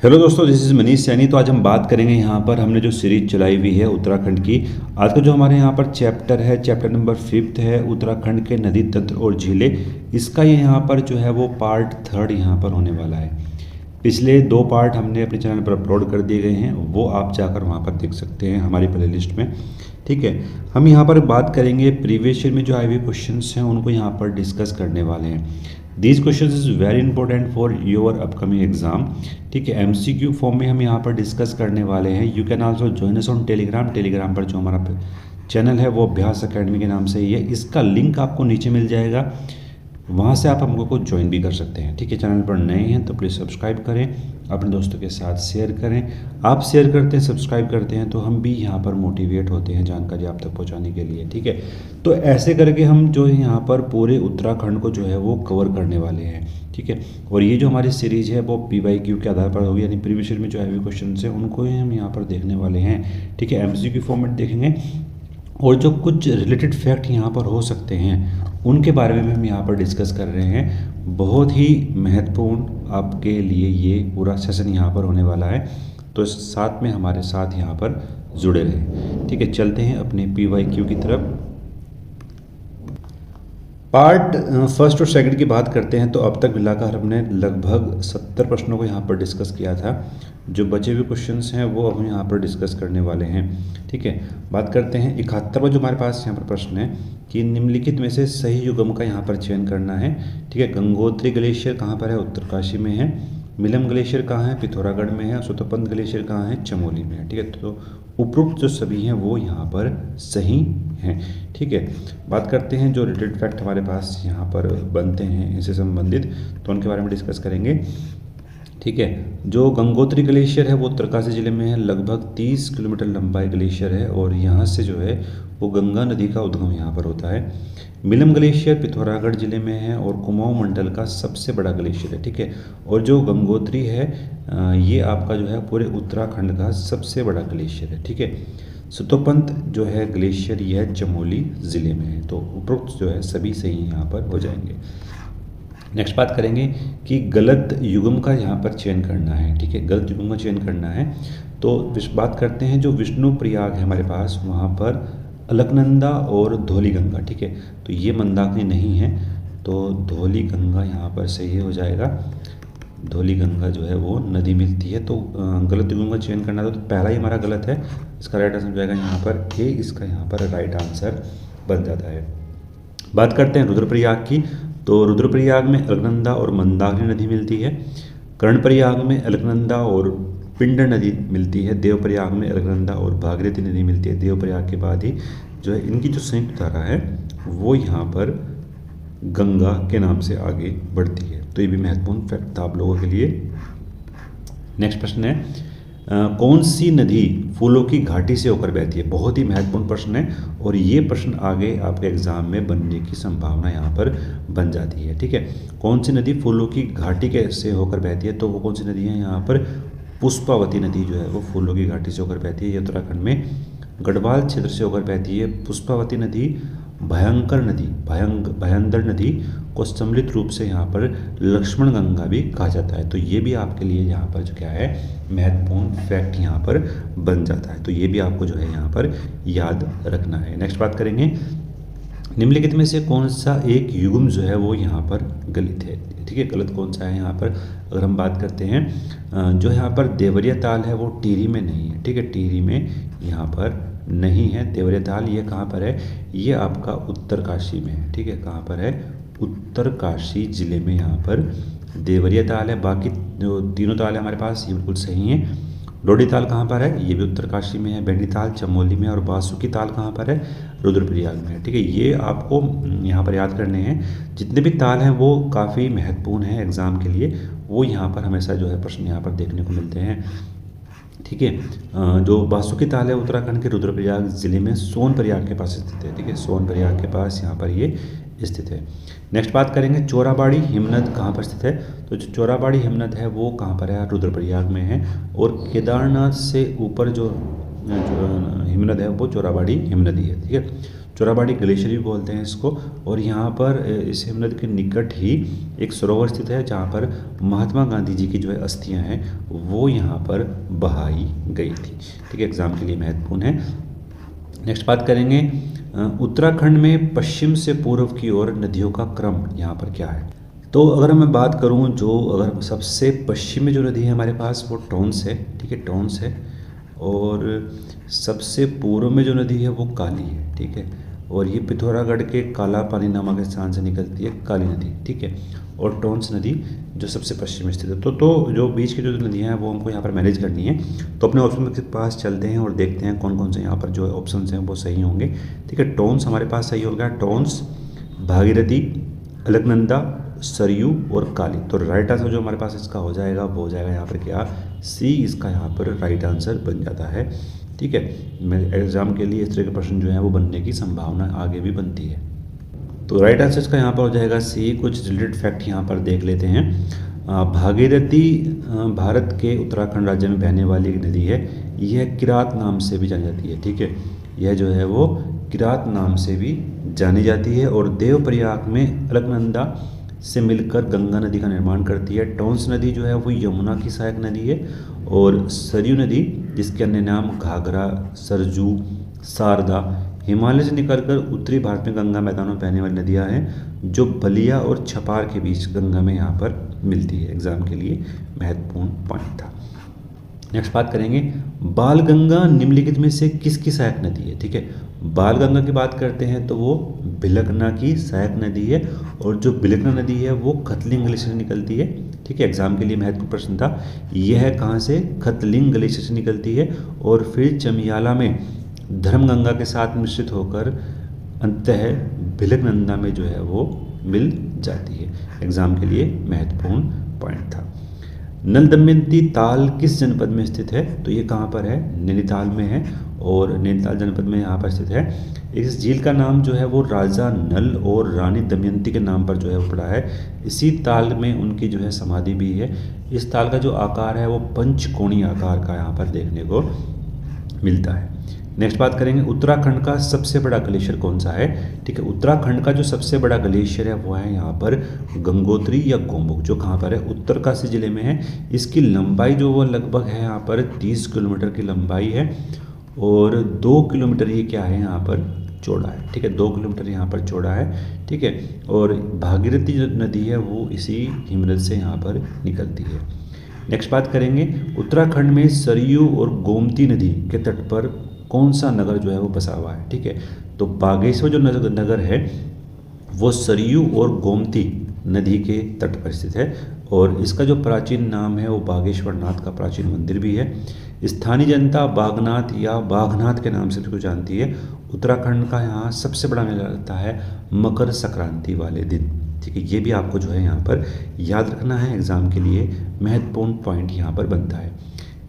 Hello दोस्तों, this is Manish Saini. तो आज हम बात करेंगे यहाँ पर हमने जो सीरीज चलाई हुई है उत्तराखंड की। आज का जो हमारे यहाँ पर चैप्टर है, चैप्टर नंबर 5 है, उत्तराखंड के नदी तंत्र और झीलें। इसका ये यहाँ पर जो है वो पार्ट 3 यहाँ पर होने वाला है। पिछले 2 पार्ट हमने अपने चैनल पर अपलोड कर दिए गए हैं, वो आप जाकर वहाँ पर देख सकते हैं हमारी प्लेलिस्ट में। ठीक है, हम यहाँ पर बात करेंगे प्रीवियस ईयर में जो आए हुए क्वेश्चंस हैं उनको यहाँ पर डिस्कस करने वाले हैं। These question is very important for your upcoming exam. ठीक है, एमसीक्यू फॉर्म में हम यहाँ पर डिस्कस करने वाले हैं। You can also join us on Telegram पर जो हमारा चैनल है वो अभ्यास अकेडमी के नाम से ही है। इसका लिंक आपको नीचे मिल जाएगा, वहाँ से आप हमको को ज्वाइन भी कर सकते हैं। ठीक है, चैनल पर नए हैं तो प्लीज़ सब्सक्राइब करें, अपने दोस्तों के साथ शेयर करें। आप शेयर करते हैं, सब्सक्राइब करते हैं तो हम भी यहाँ पर मोटिवेट होते हैं जानकारी आप तक पहुँचाने के लिए। ठीक है, तो ऐसे करके हम जो है यहाँ पर पूरे उत्तराखंड को जो है वो कवर करने वाले हैं। ठीक है, और ये जो हमारी सीरीज़ है वो PYQ के आधार पर होगी, यानी प्रीवियस ईयर में जो है क्वेश्चन हैं उनको ही हम यहाँ पर देखने वाले हैं। ठीक है, MCQ फॉर्मेट देखेंगे और जो कुछ रिलेटेड फैक्ट यहाँ पर हो सकते हैं उनके बारे में हम यहाँ पर डिस्कस कर रहे हैं। बहुत ही महत्वपूर्ण आपके लिए ये पूरा सेशन यहाँ पर होने वाला है, तो साथ में हमारे साथ यहाँ पर जुड़े रहें। ठीक है, चलते हैं अपने PYQ की तरफ। पार्ट 1 और 2 की बात करते हैं तो अब तक मिलाकर हमने लगभग 70 प्रश्नों को यहाँ पर डिस्कस किया था। जो बचे हुए क्वेश्चंस हैं वो हम यहाँ पर डिस्कस करने वाले हैं। ठीक है, बात करते हैं 71वां जो हमारे पास यहाँ पर प्रश्न है कि निम्नलिखित में से सही युग्म का यहाँ पर चयन करना है। ठीक है, गंगोत्री ग्लेशियर कहाँ पर है? उत्तरकाशी में है। मिलम ग्लेशियर कहाँ है? पिथौरागढ़ में है। सुतोपंत ग्लेशियर कहाँ है? चमोली में है। ठीक है, तो उपरोक्त जो सभी हैं वो यहाँ पर सही हैं। ठीक है, बात करते हैं जो रिलेटेड फैक्ट हमारे पास यहाँ पर बनते हैं इससे संबंधित, तो उनके बारे में डिस्कस करेंगे। ठीक है, जो गंगोत्री ग्लेशियर है वो उत्तरकाशी जिले में है। लगभग 30 किलोमीटर लंबा ग्लेशियर है और यहाँ से जो है वो गंगा नदी का उद्गम यहाँ पर होता है। मिलम ग्लेशियर पिथौरागढ़ जिले में है और कुमाऊं मंडल का सबसे बड़ा ग्लेशियर है। ठीक है, और जो गंगोत्री है ये आपका जो है पूरे उत्तराखंड का सबसे बड़ा ग्लेशियर है। ठीक है, सुतोपंत जो है ग्लेशियर यह चमोली ज़िले में है। तो उपरोक्त जो है सभी सही यहाँ पर हो जाएंगे। नेक्स्ट बात करेंगे कि गलत युग्म का यहाँ पर चयन करना है। ठीक है, गलत युग्म का चयन करना है तो बात करते हैं जो विष्णु प्रयाग है हमारे पास, वहाँ पर अलकनंदा और धौली गंगा। ठीक है, तो ये मंदाकिनी नहीं है, तो धौली गंगा यहाँ पर सही हो जाएगा। धौली गंगा जो है वो नदी मिलती है। तो गलत युग्म का चयन करना तो पहला ही हमारा गलत है, इसका राइट आंसर जाएगा यहाँ पर ए, इसका यहाँ पर राइट आंसर बन जाता है। बात करते हैं रुद्रप्रयाग की, तो रुद्रप्रयाग में अलकनंदा और मंदाकिनी नदी मिलती है। कर्णप्रयाग में अलकनंदा और पिंडर नदी मिलती है। देवप्रयाग में अलकनंदा और भागीरथी नदी मिलती है। देवप्रयाग के बाद ही जो है इनकी जो संयुक्त धारा है वो यहाँ पर गंगा के नाम से आगे बढ़ती है। तो ये भी महत्वपूर्ण फैक्ट था आप लोगों के लिए। नेक्स्ट प्रश्न है कौन सी नदी फूलों की घाटी से होकर बहती है? बहुत ही महत्वपूर्ण प्रश्न है और ये प्रश्न आगे आपके एग्जाम में बनने की संभावना यहाँ पर बन जाती है। ठीक है, कौन सी नदी फूलों की घाटी से होकर बहती है? तो वो कौन सी नदी है? यहाँ पर पुष्पावती नदी जो है वो फूलों की घाटी से होकर बहती है। ये उत्तराखंड में गढ़वाल क्षेत्र से होकर बहती है। पुष्पावती नदी भयंकर नदी, भयंदर नदी को सम्मिलित रूप से यहाँ पर लक्ष्मण गंगा भी कहा जाता है। तो ये भी आपके लिए यहाँ पर जो क्या है महत्वपूर्ण फैक्ट यहाँ पर बन जाता है। तो ये भी आपको जो है यहाँ पर याद रखना है। नेक्स्ट बात करेंगे निम्नलिखित में से कौन सा एक युग्म जो है वो यहाँ पर गलत है? ठीक है, गलत कौन सा है यहाँ पर? अगर हम बात करते हैं जो यहाँ पर देवरिया ताल है वो टिहरी में नहीं है। ठीक है, टिहरी में यहाँ पर नहीं है देवरिया ताल। ये कहाँ पर है? ये आपका उत्तरकाशी में है। ठीक है, कहाँ पर है? उत्तरकाशी जिले में यहाँ पर देवरिया ताल है। बाकी जो तीनों ताल है हमारे पास ये बिल्कुल सही हैं। डोडी ताल कहाँ पर है? ये भी उत्तरकाशी में है। बेंडी ताल चमोली में, और बासुकी ताल कहाँ पर है? रुद्रप्रयाग में है। ठीक है, ये आपको यहाँ पर याद करने हैं। जितने भी ताल हैं वो काफ़ी महत्वपूर्ण हैं एग्ज़ाम के लिए, वो यहाँ पर हमेशा जो है प्रश्न यहाँ पर देखने को मिलते हैं। ठीक है, जो बासुकी ताल है उत्तराखंड के रुद्रप्रयाग ज़िले में सोनप्रयाग के पास स्थित है। ठीक है, सोनप्रयाग के पास यहाँ पर ये स्थित है। नेक्स्ट बात करेंगे चोराबाड़ी हिमनद कहाँ पर स्थित है? तो जो चोराबाड़ी हिमनद है वो कहाँ पर है? रुद्रप्रयाग में है। और केदारनाथ से ऊपर जो हिमनद है वो चोराबाड़ी हिमनदी है। ठीक है, चोराबाड़ी ग्लेशियर भी बोलते हैं इसको। और यहाँ पर इस हिमनद के निकट ही एक सरोवर स्थित है जहाँ पर महात्मा गांधी जी की जो है अस्थियाँ हैं वो यहाँ पर बहाई गई थी। ठीक है, एग्जाम के लिए महत्वपूर्ण है। नेक्स्ट बात करेंगे उत्तराखंड में पश्चिम से पूर्व की ओर नदियों का क्रम यहाँ पर क्या है। तो अगर मैं बात करूँ जो अगर सबसे पश्चिम में जो नदी है हमारे पास वो टोंस है। ठीक है, टोंस है। और सबसे पूर्व में जो नदी है वो काली है। ठीक है, और ये पिथौरागढ़ के काला पानी नामक स्थान से निकलती है काली नदी। ठीक है, और टोंस नदी जो सबसे पश्चिम में स्थित है। तो जो बीच की जो नदियाँ हैं वो हमको यहाँ पर मैनेज करनी है। तो अपने ऑप्शन के पास चलते हैं और देखते हैं कौन कौन से यहाँ पर जो ऑप्शन हैं वो सही होंगे। ठीक है, टोंस हमारे पास सही हो गया। टोंस, भागीरथी, अलकनंदा, सरयू और काली। तो राइट आंसर जो हमारे पास इसका हो जाएगा वो हो जाएगा यहाँ पर क्या, सी इसका यहाँ पर राइट आंसर बन जाता है। ठीक है, मेरे एग्जाम के लिए इस तरह के प्रश्न जो हैं वो बनने की संभावना आगे भी बनती है। तो राइट आंसर इसका यहाँ पर हो जाएगा सी। कुछ रिलेटेड फैक्ट यहाँ पर देख लेते हैं। भागीरथी भारत के उत्तराखंड राज्य में बहने वाली एक नदी है। यह किरात नाम से भी जानी जाती है। ठीक है, यह जो है वो किरात नाम से भी जानी जाती है। और देवप्रयाग में अलकनंदा से मिलकर गंगा नदी का निर्माण करती है। टोंस नदी जो है वो यमुना की सहायक नदी है। और सरयू नदी जिसके अन्य नाम घाघरा, सरजू, शारदा, हिमालय से निकलकर उत्तरी भारत में गंगा मैदान में बहने वाली नदियाँ हैं जो बलिया और छपार के बीच गंगा में यहाँ पर मिलती है। एग्जाम के लिए महत्वपूर्ण पॉइंट था। नेक्स्ट बात करेंगे बाल गंगा निम्नलिखित में से किसकी सहायक नदी है। ठीक है, बाल गंगा की बात करते हैं तो वो भिलकना की सहायक नदी है। और जो भिलकना नदी है वो खतलिंग ग्लेशियर से निकलती है। ठीक है, एग्जाम के लिए महत्वपूर्ण प्रश्न था। यह कहाँ से, खतलिंग ग्लेशियर से निकलती है और फिर चमियाला में धर्मगंगा के साथ मिश्रित होकर अंततः भिलकनंदा में जो है वो मिल जाती है। एग्जाम के लिए महत्वपूर्ण पॉइंट था। नल दमयंती ताल किस जनपद में स्थित है। तो ये कहाँ पर है, नैनीताल में है। और नैनीताल जनपद में यहाँ पर स्थित है। इस झील का नाम जो है वो राजा नल और रानी दमयंती के नाम पर जो है वो पड़ा है। इसी ताल में उनकी जो है समाधि भी है। इस ताल का जो आकार है वो पंचकोणीय आकार का यहाँ पर देखने को मिलता है। नेक्स्ट बात करेंगे उत्तराखंड का सबसे बड़ा ग्लेशियर कौन सा है। ठीक है, उत्तराखंड का जो सबसे बड़ा ग्लेशियर है वो है यहाँ पर गंगोत्री या गोमुख, जो कहाँ पर है, उत्तरकाशी जिले में है। इसकी लंबाई जो वो लगभग है यहाँ पर 30 किलोमीटर की लंबाई है। और 2 किलोमीटर ये क्या है यहाँ पर चौड़ा है। ठीक है, 2 किलोमीटर यहाँ पर चौड़ा है। ठीक है, और भागीरथी जो नदी है वो इसी हिमनद से यहाँ पर निकलती है। नेक्स्ट बात करेंगे उत्तराखंड में सरयू और गोमती नदी के तट पर कौन सा नगर जो है वो बसा हुआ है। ठीक है, तो बागेश्वर जो नगर है वो सरयू और गोमती नदी के तट पर स्थित है। और इसका जो प्राचीन नाम है वो बागेश्वर नाथ का प्राचीन मंदिर भी है। स्थानीय जनता बागनाथ या बाघनाथ के नाम से इसको जानती है। उत्तराखंड का यहाँ सबसे बड़ा मेला लगता है मकर संक्रांति वाले दिन। ठीक है, ये भी आपको जो है यहाँ पर याद रखना है। एग्जाम के लिए महत्वपूर्ण पॉइंट यहाँ पर बनता है।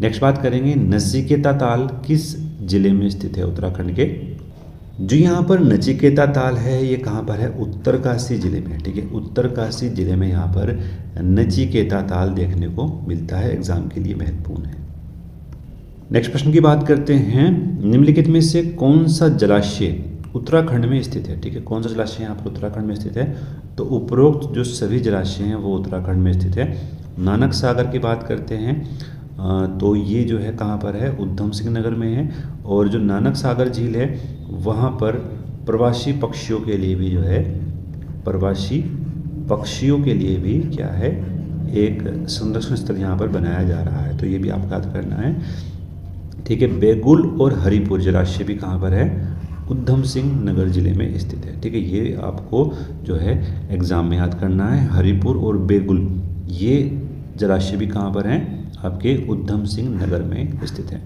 नेक्स्ट बात करेंगे नचिकेता ताल किस जिले में स्थित है उत्तराखंड के। जो यहाँ पर नचिकेता ताल है ये कहाँ पर है, उत्तरकाशी जिले में। ठीक है, उत्तरकाशी जिले में यहाँ पर नचिकेता ताल देखने को मिलता है। एग्जाम के लिए महत्वपूर्ण है। नेक्स्ट प्रश्न की बात करते हैं निम्नलिखित में से कौन सा जलाशय उत्तराखंड में स्थित है। ठीक है, कौन सा जलाशय यहाँ पर उत्तराखंड में स्थित है। तो उपरोक्त जो सभी जलाशय हैं वो उत्तराखंड में स्थित है। नानक सागर की बात करते हैं तो ये जो है कहाँ पर है, उधम सिंह नगर में है। और जो नानक सागर झील है वहाँ पर प्रवासी पक्षियों के लिए भी जो है, प्रवासी पक्षियों के लिए भी क्या है, एक संरक्षण स्थल यहाँ पर बनाया जा रहा है। तो ये भी आपको याद करना है। ठीक है, बेगुल और हरिपुर जलाशय भी कहाँ पर है, उधम सिंह नगर जिले में स्थित है। ठीक है, ये आपको जो है एग्जाम में याद करना है। हरिपुर और बेगुल ये जलाशय भी कहाँ पर हैं, आपके उधम सिंह नगर में स्थित है।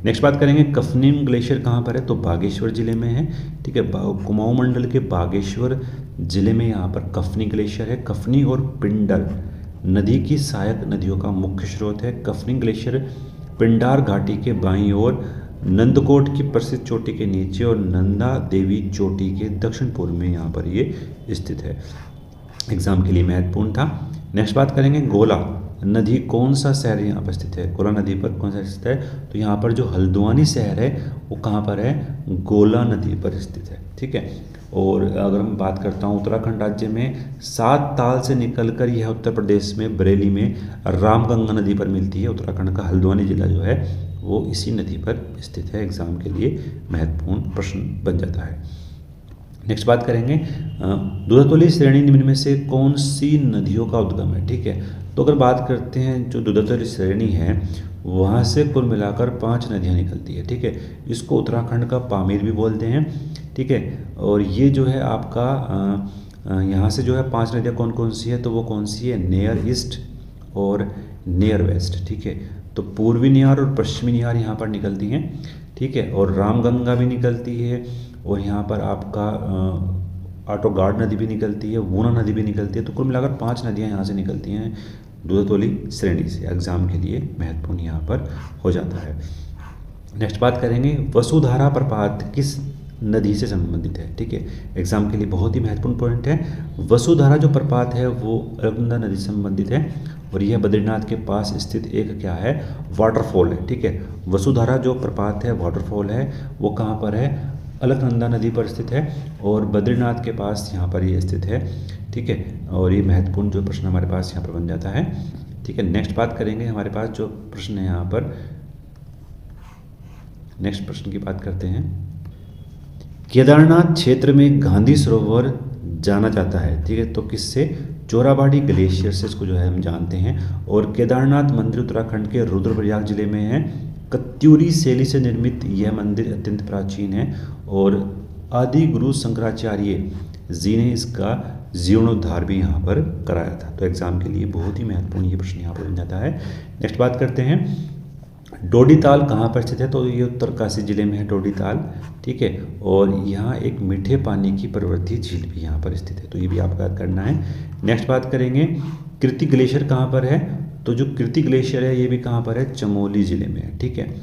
नेक्स्ट बात करेंगे कफनीम ग्लेशियर कहाँ पर है, तो बागेश्वर जिले में है। ठीक है, कुमाऊं मंडल के बागेश्वर जिले में यहाँ पर कफनी ग्लेशियर है। कफनी और पिंडर नदी की सहायक नदियों का मुख्य स्रोत है। कफनी ग्लेशियर पिंडार घाटी के बाईं ओर नंदकोट की प्रसिद्ध चोटी के नीचे और नंदा देवी चोटी के दक्षिण पूर्व में यहाँ पर ये स्थित है। एग्जाम के लिए महत्वपूर्ण था। नेक्स्ट बात करेंगे गोला नदी कौन सा शहर यहाँ पर स्थित है, गोला नदी पर कौन सा स्थित है, तो यहाँ पर जो हल्द्वानी शहर है वो कहाँ पर है, गोला नदी पर स्थित है। ठीक है। और अगर मैं बात करता हूँ उत्तराखंड राज्य में 7 ताल से निकलकर यह उत्तर प्रदेश में बरेली में रामगंगा नदी पर मिलती है। उत्तराखंड का हल्द्वानी जिला जो है वो इसी नदी पर स्थित है। एग्जाम के लिए महत्वपूर्ण प्रश्न बन जाता है। नेक्स्ट बात करेंगे दुधातोली श्रेणी निम्न में से कौन सी नदियों का उद्गम है। ठीक है। तो अगर बात करते हैं जो दुधातोली श्रेणी है वहाँ से कुल मिलाकर 5 नदियाँ निकलती है। ठीक है। इसको उत्तराखंड का पामीर भी बोलते हैं। ठीक है। और ये जो है आपका यहाँ से जो है 5 नदियाँ कौन कौन सी है, तो वो कौन सी है, नियर ईस्ट और नियर वेस्ट। ठीक है। तो पूर्वी निहार और पश्चिमी निहार यहाँ पर निकलती हैं। ठीक है। और रामगंगा भी निकलती है और यहाँ पर आपका आटोगाड नदी भी निकलती है, वूना नदी भी निकलती है। तो कुल मिलाकर 5 नदियाँ यहाँ से निकलती हैं दुधातोली श्रेणी से। एग्जाम के लिए महत्वपूर्ण यहाँ पर हो जाता है। नेक्स्ट बात करेंगे वसुधारा प्रपात किस नदी से संबंधित है। ठीक है। एग्जाम के लिए बहुत ही महत्वपूर्ण पॉइंट है। वसुधारा जो प्रपात है वो अलकनंदा नदी से संबंधित है और यह बद्रीनाथ के पास स्थित एक क्या है, वाटरफॉल है। ठीक है। वसुधारा जो प्रपात है, वाटरफॉल है, वो कहाँ पर है, अलकनंदा नदी पर स्थित है और बद्रीनाथ के पास यहाँ पर ये स्थित है। ठीक है। और ये महत्वपूर्ण जो प्रश्न हमारे पास यहाँ पर बन जाता है। ठीक है। नेक्स्ट बात करेंगे हमारे पास जो प्रश्न है यहाँ पर, नेक्स्ट प्रश्न की बात करते हैं। केदारनाथ क्षेत्र में गांधी सरोवर जाना जाता है। ठीक है। तो किससे, चोराबाड़ी ग्लेशियर से इसको जो है हम जानते हैं। और केदारनाथ मंदिर उत्तराखंड के रुद्रप्रयाग जिले में है। कत्यूरी शैली से निर्मित यह मंदिर अत्यंत प्राचीन है और आदि गुरु शंकराचार्य जी ने इसका जीर्णोद्धार भी यहाँ पर कराया था। तो एग्जाम के लिए बहुत ही महत्वपूर्ण ये प्रश्न यहाँ पर बन जाता है। नेक्स्ट बात करते हैं डोडीताल कहाँ पर स्थित है, तो ये उत्तरकाशी जिले में है डोडीताल। ठीक है। और यहाँ एक मीठे पानी की प्रवृत्ति झील भी यहाँ पर स्थित है, तो ये भी आपको याद करना है। नेक्स्ट बात करेंगे कीर्ति ग्लेशियर कहाँ पर है, तो जो कीर्ति ग्लेशियर है ये भी कहाँ पर है, चमोली जिले में है। ठीक है।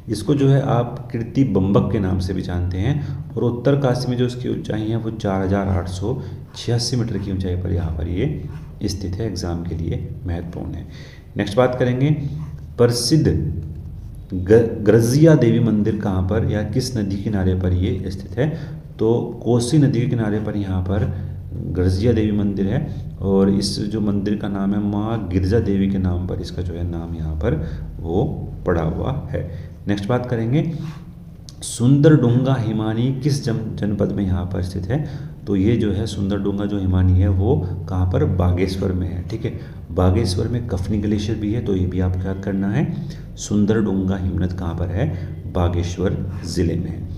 इसको जो है आप कीर्ति बम्बक के नाम से भी जानते हैं और उत्तरकाशी में जो इसकी ऊंचाई है वो 4886 मीटर की ऊंचाई पर यहाँ पर ये स्थित है। एग्जाम के लिए महत्वपूर्ण है। नेक्स्ट बात करेंगे प्रसिद्ध ग्रजिया देवी मंदिर कहाँ पर या किस नदी किनारे पर ये स्थित है, तो कोसी नदी के किनारे पर यहाँ पर ग्रजिया देवी मंदिर है और इस जो मंदिर का नाम है माँ गिरजा देवी के नाम पर इसका जो है नाम यहाँ पर वो पड़ा हुआ है। नेक्स्ट बात करेंगे सुंदरडुंगा हिमानी किस जनपद में यहाँ पर स्थित है, तो ये जो है सुंदरडुंगा जो हिमानी है वो कहाँ पर, बागेश्वर में है। ठीक है। बागेश्वर में कफनी ग्लेशियर भी है, तो ये भी आपको याद करना है। सुंदरडुंगा हिमनद कहाँ पर है, बागेश्वर जिले में है।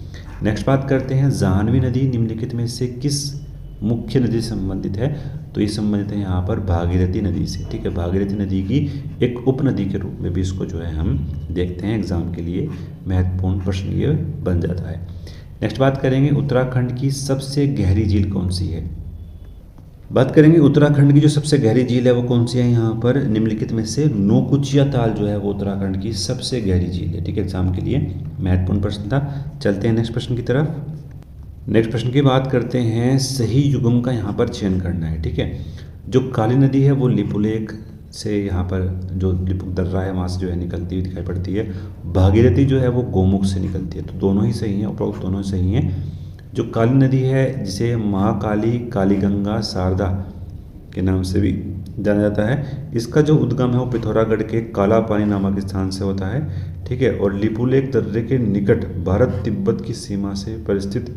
नेक्स्ट बात करते हैं जाह्नवी नदी निम्नलिखित में से किस मुख्य नदी से संबंधित है, तो ये संबंधित है यहाँ पर भागीरथी नदी से। ठीक है। भागीरथी नदी की एक उपनदी के रूप में भी इसको जो है हम देखते हैं। एग्जाम के लिए महत्वपूर्ण प्रश्न ये बन जाता है। नेक्स्ट बात करेंगे उत्तराखंड की सबसे गहरी झील कौन सी है। बात करेंगे उत्तराखंड की जो सबसे गहरी झील है वो कौन सी है, यहाँ पर निम्नलिखित में से नौकुचिया ताल जो है वो उत्तराखंड की सबसे गहरी झील है। ठीक है। एग्जाम के लिए महत्वपूर्ण प्रश्न था। चलते हैं नेक्स्ट प्रश्न की तरफ। नेक्स्ट प्रश्न की बात करते हैं सही युग्म का यहाँ पर चयन करना है। ठीक है। जो काली नदी है वो लिपुलेख से यहाँ पर जो लिपुक दर्रा है वहाँ से जो है निकलती हुई दिखाई पड़ती है। भागीरथी जो है वो गोमुख से निकलती है, तो दोनों ही सही हैं, उपरोक्त दोनों ही सही हैं। जो काली नदी है जिसे महाकाली, कालीगंगा, शारदा के नाम से भी जाना जाता है, इसका जो उद्गम है वो पिथौरागढ़ के काला पानी नामक स्थान से होता है। ठीक है। और लिपुलेख दर्रे के निकट भारत तिब्बत की सीमा से परिस्थित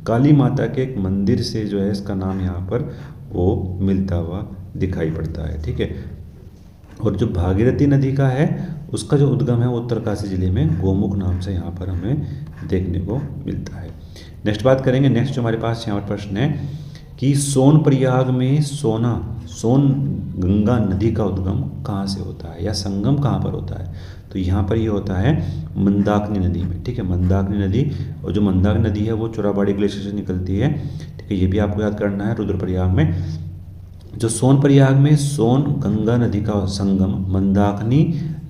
काली माता के एक मंदिर से जो है इसका नाम यहाँ पर वो मिलता हुआ दिखाई पड़ता है। ठीक है। और जो भागीरथी नदी का है उसका जो उद्गम है वो उत्तरकाशी जिले में गोमुख नाम से यहाँ पर हमें देखने को मिलता है। नेक्स्ट बात करेंगे, नेक्स्ट जो हमारे पास यहाँ पर प्रश्न है कि सोनप्रयाग में सोन गंगा नदी का उद्गम कहाँ से होता है या संगम कहाँ पर होता है, तो यहाँ पर ये होता है मंदाकिनी नदी में। ठीक है। मंदाकिनी नदी, और जो मंदाकिनी नदी है वो चोराबाड़ी ग्लेशियर से निकलती है। ठीक है। ये भी आपको याद करना है। रुद्रप्रयाग में जो सोनप्रयाग में सोन गंगा नदी का संगम मंदाकिनी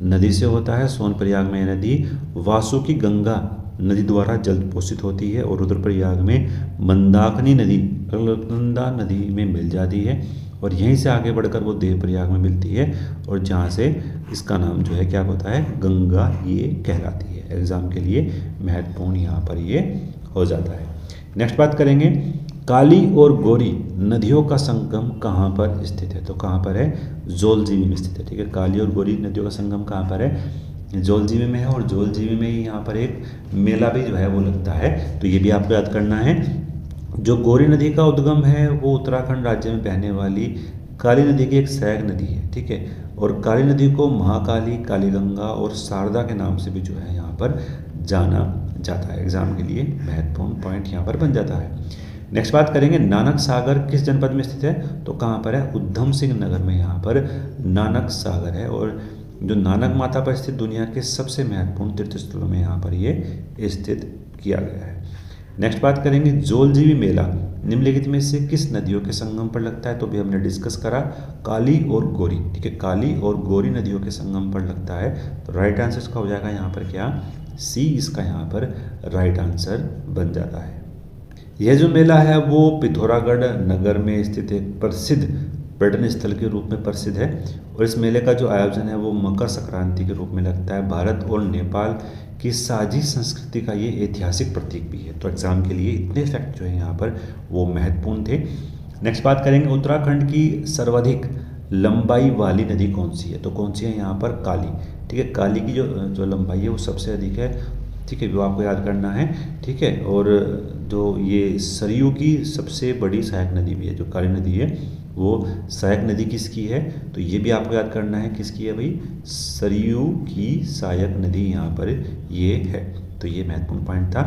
नदी से होता है। सोनप्रयाग में नदी वासुकी गंगा नदी द्वारा जल पोषित होती है और रुद्रप्रयाग में मंदाकिनी नदी अलकनंदा नदी में मिल जाती है। और यहीं से आगे बढ़कर वो देवप्रयाग में मिलती है, और जहाँ से इसका नाम जो है क्या होता है, गंगा ये कहलाती है। एग्ज़ाम के लिए महत्वपूर्ण यहाँ पर ये हो जाता है। नेक्स्ट बात करेंगे, काली और गोरी नदियों का संगम कहाँ पर स्थित है? तो कहाँ पर है, जोलजीबी में स्थित है। ठीक है, काली और गोरी नदियों का संगम कहाँ पर है, जोलजीबी में है, और जोलजीबी में ही यहाँ पर एक मेला भी जो है वो लगता है। तो ये भी आपको याद करना है। जो गोरी नदी का उद्गम है वो उत्तराखंड राज्य में बहने वाली काली नदी की एक सहायक नदी है। ठीक है, और काली नदी को महाकाली, काली गंगा और शारदा के नाम से भी जो है यहाँ पर जाना जाता है। एग्जाम के लिए महत्वपूर्ण पॉइंट यहाँ पर बन जाता है। नेक्स्ट बात करेंगे, नानक सागर किस जनपद में स्थित है? तो कहाँ पर है, उधम सिंह नगर में यहाँ पर नानक सागर है, और जो नानक माता पर स्थित दुनिया के सबसे महत्वपूर्ण तीर्थ स्थलों में यहाँ पर ये स्थित किया गया है। नेक्स्ट बात करेंगे, जोलजीबी मेला निम्नलिखित में से किस नदियों के संगम पर लगता है? तो भी हमने डिस्कस करा, काली और गोरी। ठीक है, काली और गोरी नदियों के संगम पर लगता है। तो राइट आंसर इसका हो जाएगा यहाँ पर क्या, सी इसका यहाँ पर राइट आंसर बन जाता है। यह जो मेला है वो पिथौरागढ़ नगर में स्थित एक प्रसिद्ध पर्यटन स्थल के रूप में प्रसिद्ध है, और इस मेले का जो आयोजन है वो मकर संक्रांति के रूप में लगता है। भारत और नेपाल की साझी संस्कृति का ये ऐतिहासिक प्रतीक भी है। तो एग्जाम के लिए इतने फैक्ट जो है यहाँ पर वो महत्वपूर्ण थे। नेक्स्ट बात करेंगे, उत्तराखंड की सर्वाधिक लंबाई वाली नदी कौन सी है? तो कौन सी है यहाँ पर, काली। ठीक है, काली की जो लंबाई है वो सबसे अधिक है। ठीक है, वो आपको याद करना है। ठीक है, और जो ये सरयू की सबसे बड़ी सहायक नदी भी है, जो काली नदी है वो सहायक नदी किसकी है? तो ये भी आपको याद करना है, किसकी है भाई, सरयू की सहायक नदी यहाँ पर ये है। तो ये महत्वपूर्ण पॉइंट था।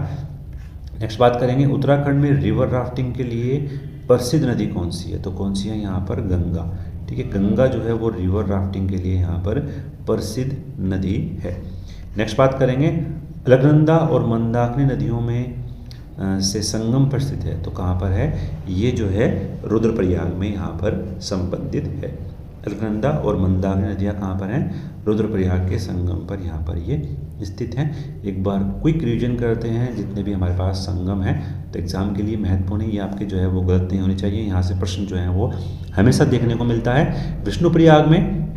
नेक्स्ट बात करेंगे, उत्तराखंड में रिवर राफ्टिंग के लिए प्रसिद्ध नदी कौन सी है? तो कौन सी है यहाँ पर, गंगा। ठीक है, गंगा जो है वो रिवर राफ्टिंग के लिए यहाँ पर प्रसिद्ध नदी है। नेक्स्ट बात करेंगे, अलकनंदा और मंदाकिनी नदियों में से संगम पर स्थित है। तो कहाँ पर है, ये जो है रुद्रप्रयाग में यहाँ पर संबंधित है। अलकनंदा और मंदाकिनी नदियाँ कहाँ पर हैं, रुद्रप्रयाग के संगम पर यहाँ पर ये स्थित हैं। एक बार क्विक रिवीजन करते हैं जितने भी हमारे पास संगम है। तो एग्जाम के लिए महत्वपूर्ण है, ये आपके जो है वो गलत नहीं होनी चाहिए। यहाँ से प्रश्न जो है वो हमेशा देखने को मिलता है। विष्णुप्रयाग में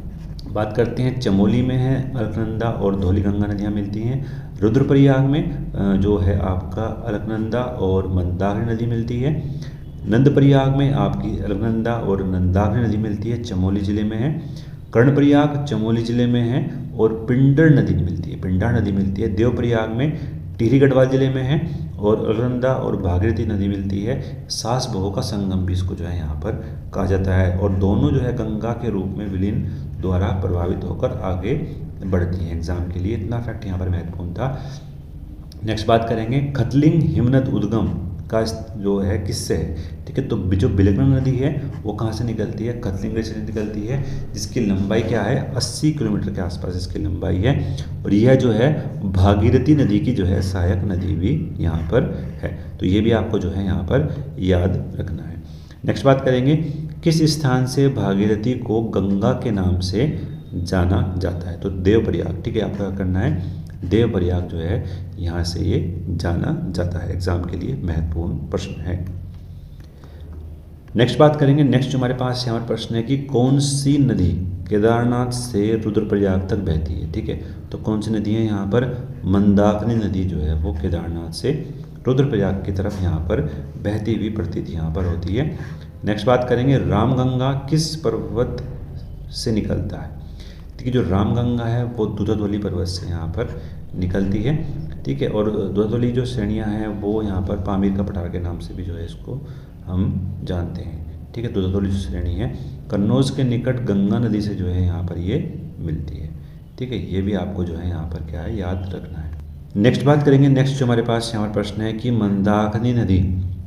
बात करते हैं, चमोली में है अलकनंदा और धौलीगंगा नदियाँ मिलती हैं। रुद्रप्रयाग में जो है आपका अलकनंदा और मंदाकिनी नदी मिलती है। नंदप्रयाग में आपकी अलकनंदा और मंदाकिनी नदी मिलती है, चमोली जिले में है। कर्णप्रयाग चमोली जिले में है, और पिंडर नदी मिलती है, पिंडार नदी मिलती है देवप्रयाग में, टिहरी गढ़वाल जिले में है। और अलकनंदा और भागीरथी नदी मिलती है, सास बहू का संगम भी इसको जो है यहाँ पर कहा जाता है। और दोनों जो है गंगा के रूप में विलीन द्वारा प्रभावित होकर आगे बढ़ती हैं। एग्जाम के लिए इतना फैक्ट यहाँ पर महत्वपूर्ण था। नेक्स्ट बात करेंगे, खतलिंग हिमनद उद्गम का जो है किससे है? ठीक है, तो जो बिलगन नदी है वो कहाँ से निकलती है, खतलिंग से निकलती है, जिसकी लंबाई क्या है, 80 किलोमीटर के आसपास इसकी लंबाई है। और यह जो है भागीरथी नदी की जो है सहायक नदी भी यहाँ पर है। तो ये भी आपको जो है यहाँ पर याद रखना है। नेक्स्ट बात करेंगे, किस स्थान से भागीरथी को गंगा के नाम से जाना जाता है? तो देवप्रयाग। ठीक है, आपको क्या करना है, देवप्रयाग जो है यहाँ से ये जाना जाता है। एग्जाम के लिए महत्वपूर्ण प्रश्न है। नेक्स्ट बात करेंगे, नेक्स्ट जो हमारे पास यहाँ पर प्रश्न है कि कौन सी नदी केदारनाथ से रुद्रप्रयाग तक बहती है? ठीक है, तो कौन सी नदी है यहाँ पर, मंदाकिनी नदी जो है वो केदारनाथ से रुद्रप्रयाग की तरफ यहाँ पर बहती हुई प्रतीत यहाँ पर होती है। नेक्स्ट बात करेंगे, रामगंगा किस पर्वत से निकलता है? ठीक है, जो रामगंगा है वो दूधाधौली पर्वत से यहाँ पर निकलती है। ठीक है, और दूधाधौली जो श्रेणियाँ हैं वो यहाँ पर पामीर का पठार के नाम से भी जो है इसको हम जानते हैं। ठीक है, दूधाधौली जो श्रेणी है कन्नौज के निकट गंगा नदी से जो है यहाँ पर ये मिलती है। ठीक है, ये भी आपको जो है यहाँ पर क्या है याद रखना है। नेक्स्ट बात करेंगे, नेक्स्ट जो हमारे पास यहाँ पर प्रश्न है कि मंदाकिनी नदी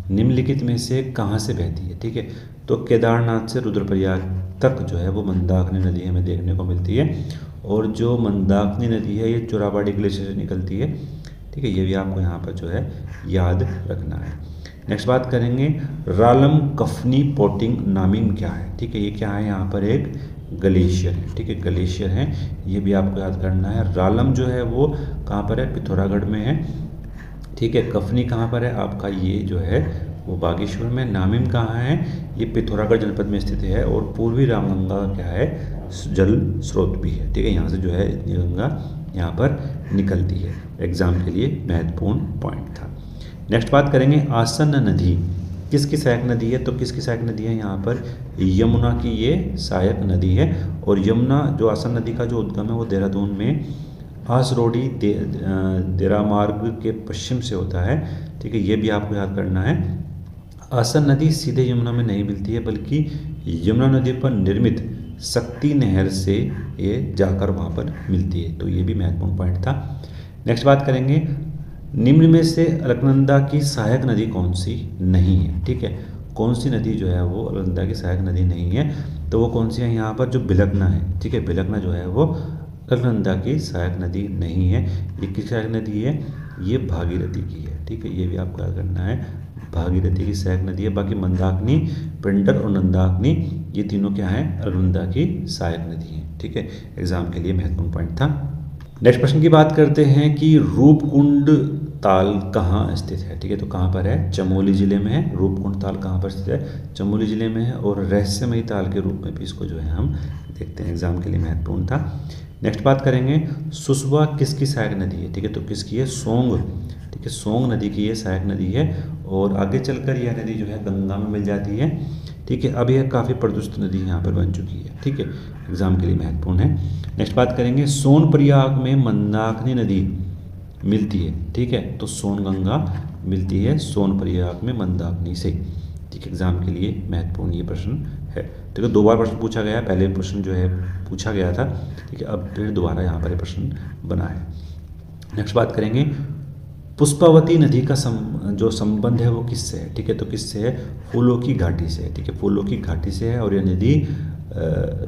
निम्नलिखित में से कहाँ से बहती है? ठीक है, तो केदारनाथ से रुद्रप्रयाग तक जो है वो मंदाकिनी नदी हमें देखने को मिलती है। और जो मंदाकिनी नदी है ये चोराबाड़ी ग्लेशियर से निकलती है। ठीक है, ये भी आपको यहाँ पर जो है याद रखना है। नेक्स्ट बात करेंगे, रालम कफनी पोटिंग नामिंग क्या है? ठीक है, ये क्या है, यहाँ पर एक ग्लेशियर है। ठीक है, ग्लेशियर है, ये भी आपको याद करना है। रालम जो है वो कहाँ पर है, पिथौरागढ़ में है। ठीक है, कफनी कहाँ पर है आपका, ये जो है वो बागेश्वर में। नामिम कहाँ है? ये पिथौरागढ़ जनपद में स्थित है और पूर्वी रामगंगा क्या है? जल स्रोत भी है। ठीक है, यहाँ से जो है इतनी गंगा यहाँ पर निकलती है। एग्जाम के लिए महत्वपूर्ण पॉइंट था। नेक्स्ट बात करेंगे, आसन्न नदी किसकी सहायक नदी है? तो किसकी सहायक नदी है यहाँ पर? यमुना की ये सहायक नदी है। और यमुना जो आसन्न नदी का जो उद्गम है वो देहरादून में आसरोडी देरा मार्ग के पश्चिम से होता है। ठीक है, ये भी आपको याद करना है। आसन नदी सीधे यमुना में नहीं मिलती है, बल्कि यमुना नदी पर निर्मित शक्ति नहर से ये जाकर वहाँ पर मिलती है। तो ये भी महत्वपूर्ण पॉइंट था। नेक्स्ट बात करेंगे, निम्न में से अलकनंदा की सहायक नदी कौन सी नहीं है? ठीक है, कौन सी नदी जो है वो अलकनंदा की सहायक नदी नहीं है? तो वो कौन सी है यहाँ पर? जो भिलकना है। ठीक है, भिलकना जो है वो अलकनंदा की सहायक नदी नहीं है। ये किस सहायक नदी है? ये भागीरथी की है। ठीक है, ये भी आपको याद करना है, भागीरथी की सहायक नदी है। बाकी मंदाकिनी, पिंडर और नंदाकिनी ये तीनों क्या हैं? अलकनंदा की सहायक नदी हैं। ठीक है, एग्जाम के लिए महत्वपूर्ण पॉइंट था। नेक्स्ट प्रश्न की बात करते हैं कि रूपकुंड ताल कहाँ स्थित है? ठीक है, तो कहाँ पर है? चमोली जिले में है। रूपकुंड ताल कहाँ पर स्थित है? चमोली जिले में है। और रहस्यमयी ताल के रूप में भी इसको जो है हम देखते हैं। एग्जाम के लिए महत्वपूर्ण था। नेक्स्ट बात करेंगे, सुसवा किसकी सहायक नदी है? ठीक है, तो किसकी है? सोंग। ठीक है, सोंग नदी की ये सहायक नदी है। और आगे चलकर यह नदी जो है गंगा में मिल जाती है। ठीक है, अब यह काफ़ी प्रदूषित नदी यहाँ पर बन चुकी है। ठीक है, एग्जाम के लिए महत्वपूर्ण है। नेक्स्ट बात करेंगे, सोनप्रयाग में मंदाकिनी नदी मिलती है। ठीक है, तो सोनगंगा मिलती है सोनप्रयाग में मंदाकिनी से। ठीक है, एग्जाम के लिए महत्वपूर्ण ये प्रश्न है। ठीक है, 2 बार प्रश्न पूछा गया, पहले प्रश्न जो है पूछा गया था। ठीक है, अब फिर दोबारा यहाँ पर ये प्रश्न बना है। नेक्स्ट बात करेंगे, पुष्पावती नदी का जो संबंध है वो किससे है? ठीक है, तो किससे है? फूलों की घाटी से है। ठीक है, फूलों की घाटी से है। और यह नदी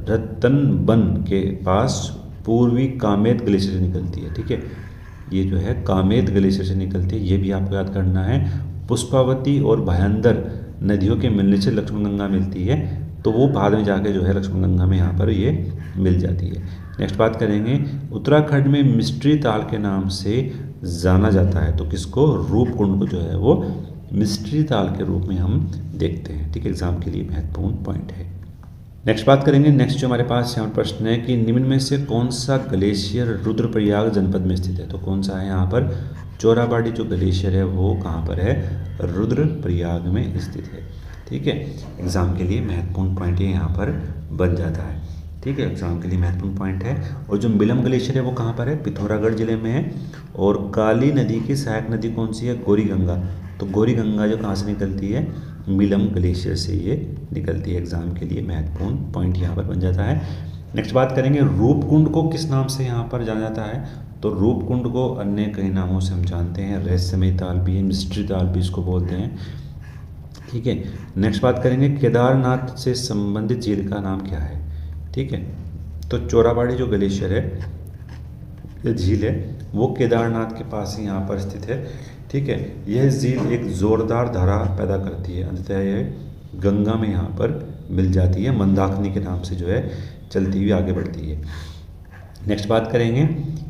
रतनबन के पास पूर्वी कामेत ग्लेशियर से निकलती है। ठीक है, ये जो है कामेत ग्लेशियर से निकलती है, ये भी आपको याद करना है। पुष्पावती और भायंदर नदियों के मिलने से लक्ष्मणगंगा मिलती है, तो वो बाद में जाके जो है लक्ष्मणगंगा में यहाँ पर ये मिल जाती है। नेक्स्ट बात करेंगे, उत्तराखंड में मिस्ट्री ताल के नाम से जाना जाता है, तो किसको? रूपकुंड को जो है वो मिस्ट्री ताल के रूप में हम देखते हैं। ठीक है, एग्जाम के लिए महत्वपूर्ण पॉइंट है। नेक्स्ट बात करेंगे, नेक्स्ट जो हमारे पास यहाँ प्रश्न है कि निम्न में से कौन सा ग्लेशियर रुद्रप्रयाग जनपद में स्थित है? तो कौन सा है यहाँ पर? चोराबाड़ी जो ग्लेशियर है वो कहाँ पर है? रुद्रप्रयाग में स्थित है। ठीक है, एग्जाम के लिए महत्वपूर्ण पॉइंट ये यहाँ पर बन जाता है। ठीक है, एग्जाम के लिए महत्वपूर्ण पॉइंट है। और जो मिलम ग्लेशियर है वो कहाँ पर है? पिथौरागढ़ जिले में है। और काली नदी की सहायक नदी कौन सी है? गौरी गंगा। तो गौरी गंगा जो कहाँ से निकलती है? मिलम ग्लेशियर से ये निकलती है। एग्जाम के लिए महत्वपूर्ण पॉइंट यहाँ पर बन जाता है। नेक्स्ट बात करेंगे, रूपकुंड को किस नाम से यहाँ पर जाना जाता है? तो रूपकुंड को अन्य कई नामों से हम जानते हैं, रहस्यमयी ताल भी है, मिस्ट्री ताल भी इसको बोलते हैं। ठीक है, नेक्स्ट बात करेंगे, केदारनाथ से संबंधित झील का नाम क्या है? ठीक है, तो चोराबाड़ी जो ग्लेशियर है, झील है, वो केदारनाथ के पास ही यहाँ पर स्थित है। ठीक है, यह झील एक जोरदार धारा पैदा करती है, अंततः यह गंगा में यहाँ पर मिल जाती है, मंदाकिनी के नाम से जो है चलती हुई आगे बढ़ती है। नेक्स्ट बात करेंगे,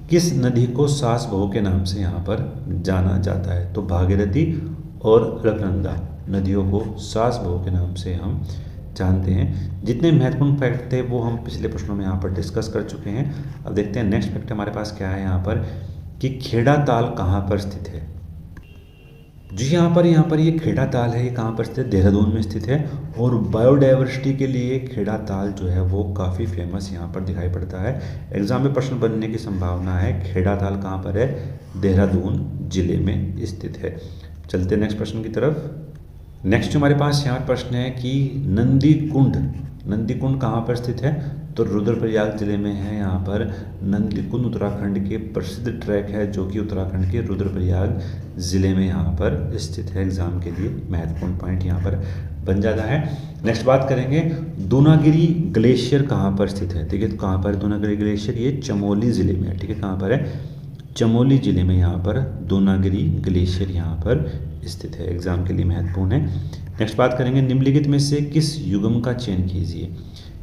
किस नदी को सास बहू के नाम से यहाँ पर जाना जाता है? तो भागीरथी और अलकनंदा नदियों को सास बहू के नाम से हम जानते हैं। जितने महत्वपूर्ण फैक्ट थे वो हम पिछले प्रश्नों में यहाँ पर डिस्कस कर चुके हैं। अब देखते हैं नेक्स्ट फैक्ट हमारे पास क्या है यहाँ पर, कि खेड़ा ताल कहाँ पर स्थित है? जी यहाँ पर ये खेड़ा ताल है, ये कहाँ पर स्थित है? देहरादून में स्थित है। और बायोडाइवर्सिटी के लिए खेड़ा ताल जो है वो काफ़ी फेमस यहाँ पर दिखाई पड़ता है। एग्जाम में प्रश्न बनने की संभावना है। खेड़ा ताल कहाँ पर है? देहरादून जिले में स्थित है। चलते नेक्स्ट प्रश्न की तरफ। नेक्स्ट हमारे पास यहाँ प्रश्न है कि नंदी कुंड कहाँ पर स्थित है? तो रुद्रप्रयाग जिले में है। यहाँ पर नंदी कुंड उत्तराखंड के प्रसिद्ध ट्रैक है, जो कि उत्तराखंड के रुद्रप्रयाग जिले में यहाँ पर स्थित है। एग्जाम के लिए महत्वपूर्ण पॉइंट यहाँ पर बन जाता है। नेक्स्ट बात करेंगे, दूनागिरी ग्लेशियर कहाँ पर स्थित है? ठीक है, तो कहाँ पर दूनागिरी ग्लेशियर? ये चमोली जिले में है। ठीक है, कहाँ पर है? चमोली जिले में यहाँ पर दूनागिरी ग्लेशियर यहाँ पर स्थित है। एग्जाम के लिए महत्वपूर्ण है। नेक्स्ट बात करेंगे, निम्नलिखित में से किस युग्म का चयन कीजिए?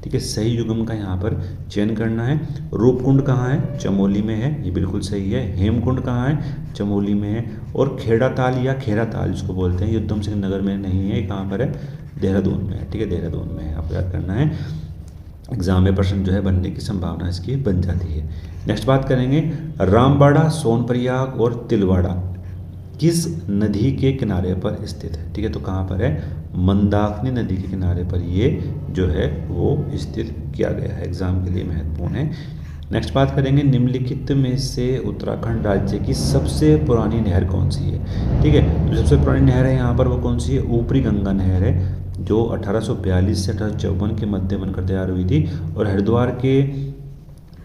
ठीक है, सही युग्म का यहाँ पर चयन करना है। रूपकुंड कहाँ है? चमोली में है, ये बिल्कुल सही है। हेमकुंड कहाँ है? चमोली में है। और खेड़ा ताल या खेरा ताल जिसको बोलते हैं, ये उधम सिंह नगर में नहीं है, ये कहाँ पर है? देहरादून में है। ठीक है, देहरादून में है, आपको याद करना है। एग्जाम में प्रश्न जो है बनने की संभावना इसकी बन जाती है। नेक्स्ट बात करेंगे, रामबाड़ा, सोनप्रयाग और तिलवाड़ा किस नदी के किनारे पर स्थित है? ठीक है, तो कहाँ पर है? मंदाकिनी नदी के किनारे पर ये जो है वो स्थित किया गया है, एग्जाम के लिए महत्वपूर्ण है। नेक्स्ट बात करेंगे, निम्नलिखित में से उत्तराखंड राज्य की सबसे पुरानी नहर कौन सी है? ठीक है, तो सबसे पुरानी नहर है यहाँ पर वो कौन सी है? ऊपरी गंगा नहर है, जो 1842 से 1854 के मध्य बनकर तैयार हुई थी और हरिद्वार के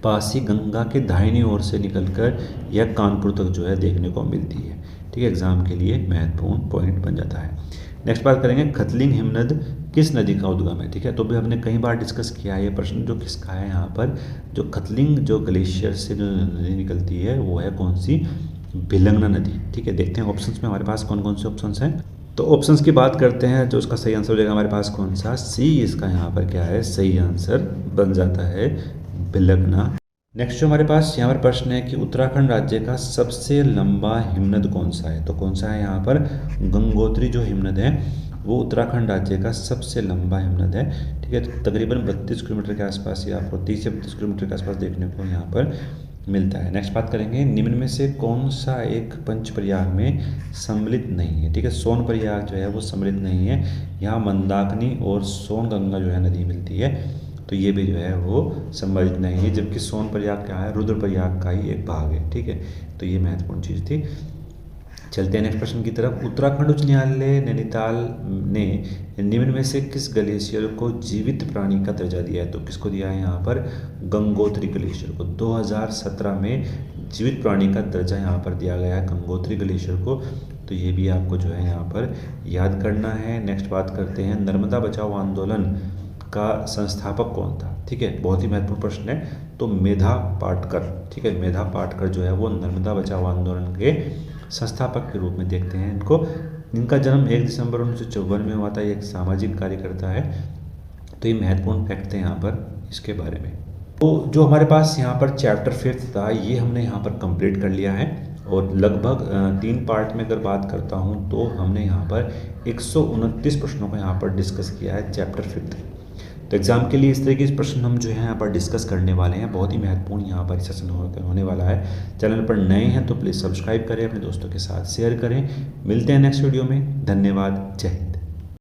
पास ही गंगा के दाहिनी ओर से निकलकर यह कानपुर तक जो है देखने को मिलती है। ठीक है, एग्जाम के लिए महत्वपूर्ण पॉइंट बन जाता है। नेक्स्ट बात करेंगे, खतलिंग हिमनद किस नदी का उद्गम है? ठीक है, तो भी हमने कई बार डिस्कस किया है ये प्रश्न, जो किसका है यहाँ पर? जो खतलिंग जो ग्लेशियर से जो नदी निकलती है वो है कौन सी? भिलंगना नदी। ठीक है, देखते हैं ऑप्शंस में हमारे पास कौन कौन से ऑप्शंस हैं। तो ऑप्शंस की बात करते हैं, जो इसका सही आंसर हो जाएगा हमारे पास कौन सा? सी इसका यहाँ पर क्या है? सही आंसर बन जाता है भिलंगना। नेक्स्ट जो हमारे पास यहाँ पर प्रश्न है कि उत्तराखंड राज्य का सबसे लंबा हिमनद कौन सा है? तो कौन सा है यहाँ पर? गंगोत्री जो हिमनद है वो उत्तराखंड राज्य का सबसे लंबा हिमनद है। ठीक है, तो तकरीबन 32 किलोमीटर के आसपास या आपको 30 से 32 किलोमीटर के आसपास देखने को यहाँ पर मिलता है। नेक्स्ट बात करेंगे, निम्न में से कौन सा एक पंचप्रयाग में सम्मिलित नहीं है? ठीक है, सोनप्रयाग जो है वो सम्मिलित नहीं है, यहाँ मंदाकिनी और सोनगंगा जो है नदी मिलती है, तो ये भी जो है वो सम्मिलित नहीं है, जबकि सोनप्रयाग क्या है? रुद्रप्रयाग का ही एक भाग है। ठीक है, तो ये महत्वपूर्ण चीज़ थी। चलते हैं नेक्स्ट प्रश्न की तरफ। उत्तराखंड उच्च न्यायालय नैनीताल ने निम्न में से किस ग्लेशियर को जीवित प्राणी का दर्जा दिया है? तो किसको दिया है यहाँ पर? गंगोत्री ग्लेशियर को 2017 में जीवित प्राणी का दर्जा यहाँ पर दिया गया है गंगोत्री ग्लेशियर को, तो ये भी आपको जो है यहाँ पर याद करना है। नेक्स्ट बात करते हैं, नर्मदा बचाओ आंदोलन का संस्थापक कौन था? ठीक है, बहुत ही महत्वपूर्ण प्रश्न है। तो मेधा पाटकर। ठीक है, मेधा पाटकर जो है वो नर्मदा बचाओ आंदोलन के संस्थापक के रूप में देखते हैं इनको। इनका जन्म 1 दिसंबर 1954 में हुआ था। ये एक सामाजिक कार्यकर्ता है, तो ये महत्वपूर्ण फैक्ट है यहाँ पर इसके बारे में। तो जो हमारे पास यहाँ पर चैप्टर 5 था ये हमने यहाँ पर कंप्लीट कर लिया है, और लगभग 3 पार्ट में अगर बात करता हूँ तो हमने यहाँ पर 129 प्रश्नों को यहाँ पर डिस्कस किया है चैप्टर 5। तो एग्जाम के लिए इस तरह के प्रश्न हम जो है यहाँ पर डिस्कस करने वाले हैं, बहुत ही महत्वपूर्ण यहाँ पर सेशन होने वाला है। चैनल पर नए हैं तो प्लीज़ सब्सक्राइब करें, अपने दोस्तों के साथ शेयर करें। मिलते हैं नेक्स्ट वीडियो में। धन्यवाद, जय हिंद।